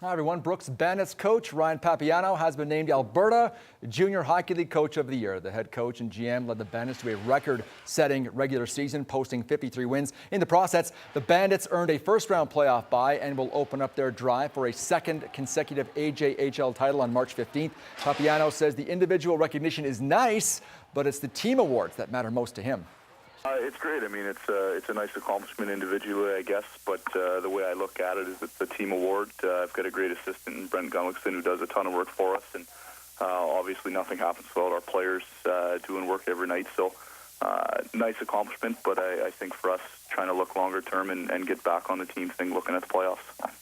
Hi everyone. Brooks Bandits coach Ryan Papiano has been named Alberta Junior Hockey League Coach of the Year. The head coach and GM led the Bandits to a record-setting regular season, posting 53 wins. In the process, the Bandits earned a first-round playoff bye and will open up their drive for a second consecutive AJHL title on March 15th. Papiano says the individual recognition is nice, but it's the team awards that matter most to him. It's great. I mean, it's a nice accomplishment individually, I guess, but the way I look at it is it's a team award. I've got a great assistant in Brent Gunlickson who does a ton of work for us, and obviously nothing happens without our players doing work every night. So nice accomplishment, but I think for us trying to look longer term and get back on the team thing, looking at the playoffs.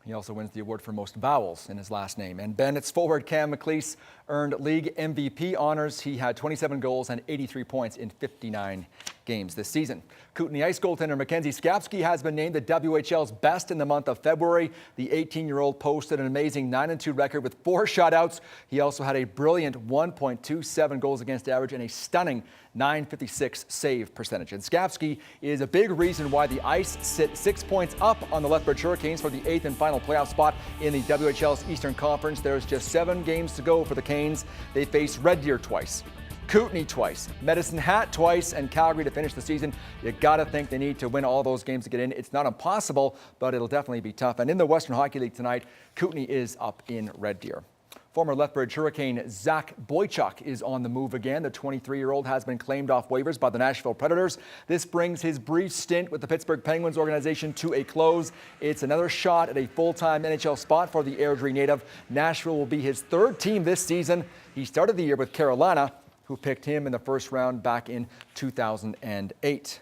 He also wins the award for most vowels in his last name. And Bandits forward Cam McLeese earned league MVP honors. He had 27 goals and 83 points in 59 games this season. Kootenay Ice goaltender Mackenzie Skapski has been named the WHL's best in the month of February. The 18-year-old posted an amazing 9-2 record with 4 shutouts. He also had a brilliant 1.27 goals against average and a stunning .956 save percentage. And Skapski is a big reason why the Ice sit 6 points up on the Lethbridge Hurricanes for the 8th and final playoff spot in the WHL's Eastern Conference. There's just 7 games to go for the Canes. They face Red Deer twice, Kootenay twice, Medicine Hat twice, and Calgary to finish the season. You gotta think they need to win all those games to get in. It's not impossible, but it'll definitely be tough. And in the Western Hockey League tonight, Kootenay is up in Red Deer. Former Lethbridge Hurricane Zach Boychuk is on the move again. The 23-year-old has been claimed off waivers by the Nashville Predators. This brings his brief stint with the Pittsburgh Penguins organization to a close. It's another shot at a full-time NHL spot for the Airdrie native. Nashville will be his 3rd team this season. He started the year with Carolina, who picked him in the first round back in 2008.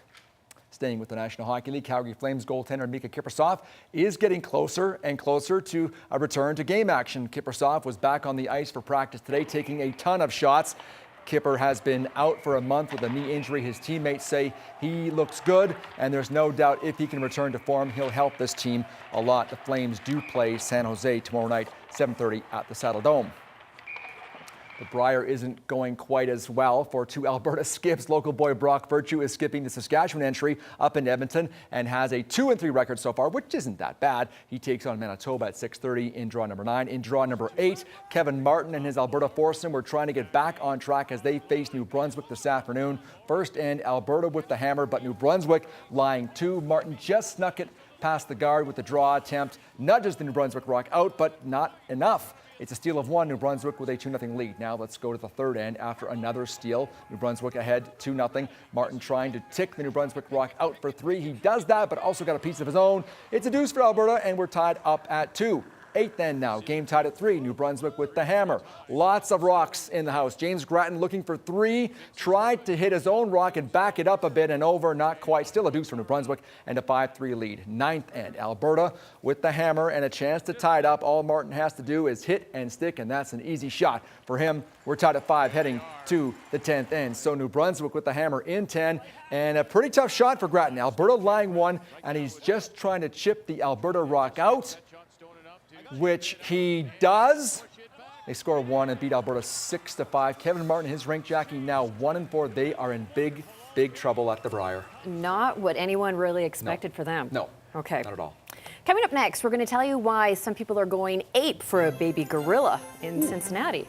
Staying with the National Hockey League, Calgary Flames goaltender Mika Kiprusoff is getting closer and closer to a return to game action. Kiprusoff was back on the ice for practice today, taking a ton of shots. Kipper has been out for a month with a knee injury. His teammates say he looks good, and there's no doubt if he can return to form, he'll help this team a lot. The Flames do play San Jose tomorrow night, 7:30 at the Saddle Dome. The Brier isn't going quite as well for 2 Alberta skips. Local boy Brock Virtue is skipping the Saskatchewan entry up in Edmonton and has a 2-3 record so far, which isn't that bad. He takes on Manitoba at 6:30 in draw number 9. In draw number 8, Kevin Martin and his Alberta foursome were trying to get back on track as they face New Brunswick this afternoon. First and Alberta with the hammer, but New Brunswick lying 2. Martin just snuck it past the guard with the draw attempt. Nudges the New Brunswick Rock out, but not enough. It's a steal of 1, New Brunswick with a 2-0 lead. Now let's go to the 3rd end after another steal. New Brunswick ahead 2-0. Martin trying to tick the New Brunswick Rock out for 3. He does that, but also got a piece of his own. It's a deuce for Alberta, and we're tied up at 2. 8th end now, game tied at 3. New Brunswick with the hammer. Lots of rocks in the house. James Gratton looking for 3. Tried to hit his own rock and back it up a bit and over. Not quite. Still a deuce for New Brunswick and a 5-3 lead. 9th end, Alberta with the hammer and a chance to tie it up. All Martin has to do is hit and stick, and that's an easy shot for him. We're tied at 5 heading to the 10th end. So New Brunswick with the hammer in 10 and a pretty tough shot for Gratton. Alberta lying 1, and he's just trying to chip the Alberta Rock out, which he does. They score 1 and beat Alberta 6-5. Kevin Martin, his rink Jackie, now 1-4. They are in big trouble at the Brier. Not what anyone really expected for them. No. Okay. Not at all. Coming up next, we're going to tell you why some people are going ape for a baby gorilla in Cincinnati.